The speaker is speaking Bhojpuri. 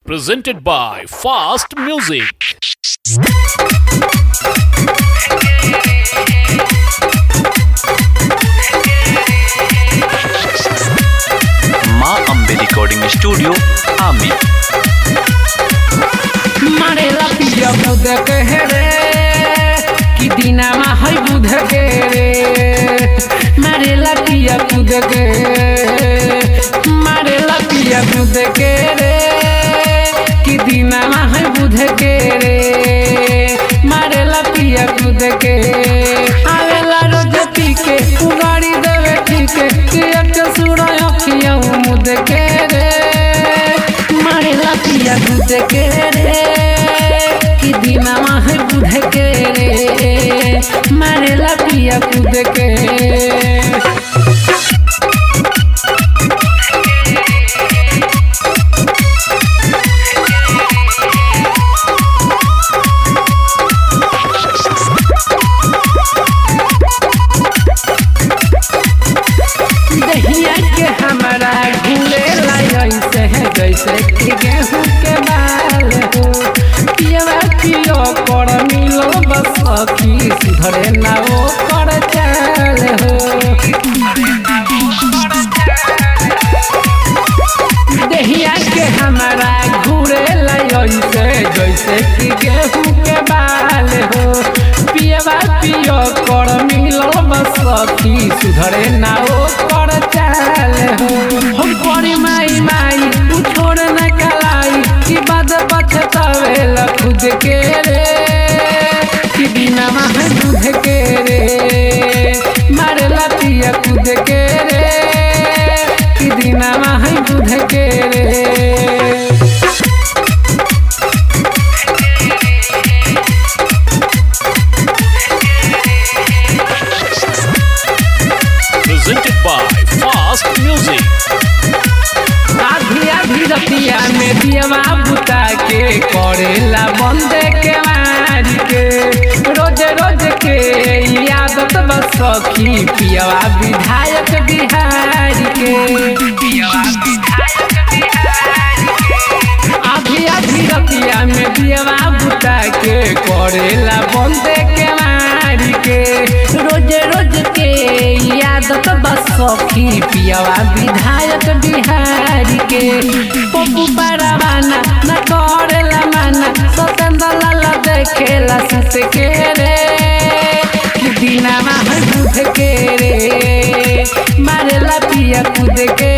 presented by Fast Music. माँ अम्बे रिकॉर्डिंग स्टूडियो आमी। मारेला पिया बुध के रे कि दिना मा है बुध के रे मारेला पिया बुध के मारेला पिया बुध के रे कि दिना मा है बुध के रे मारेला पिया बुध के आवेला रोज पी के उगाड़ी देवे ठीक कि एक सुरा अखिया मुद के रे मारेला पिया बुध के रे कि दिना मा है बुध के रे मारेला पिया बुध के दहिया के हमारा घूले ऐसे है जैसे कि गेहूं के बाल हो पियवा पियो कर मिलो बस की सुधरे ना वो कर चाल हो दहिया के हमारा घूरे ऐसे जैसे कि गेहूं के बाल हो पियवा पियो कर मिलो बस की सुधरे ना वो कर चाल हो हम परी माई माई तू छोड़ न कलाई कि बाद पछतावेला खुद के रे कि बिना है दूध के रे मारेला पिया खुद के रे कि बिना है दूध के रे Presented by Fast Music. आधी आधी रतिया में दियवा बुता के करेला बंद के मार के रोज रोज के आदत बस सखी पियवा विधायक बिहार के आधी आधी रतिया में दियवा बुता के करेला बंद के मार के रोज रोज के आदत बस सखी पियवा विधायक बिहार के पप्पू परवाना न करेला माना सतेंद्र लाला देखेला सस के रे कि दिना मा है दूध के रे मारेला पिया खुद के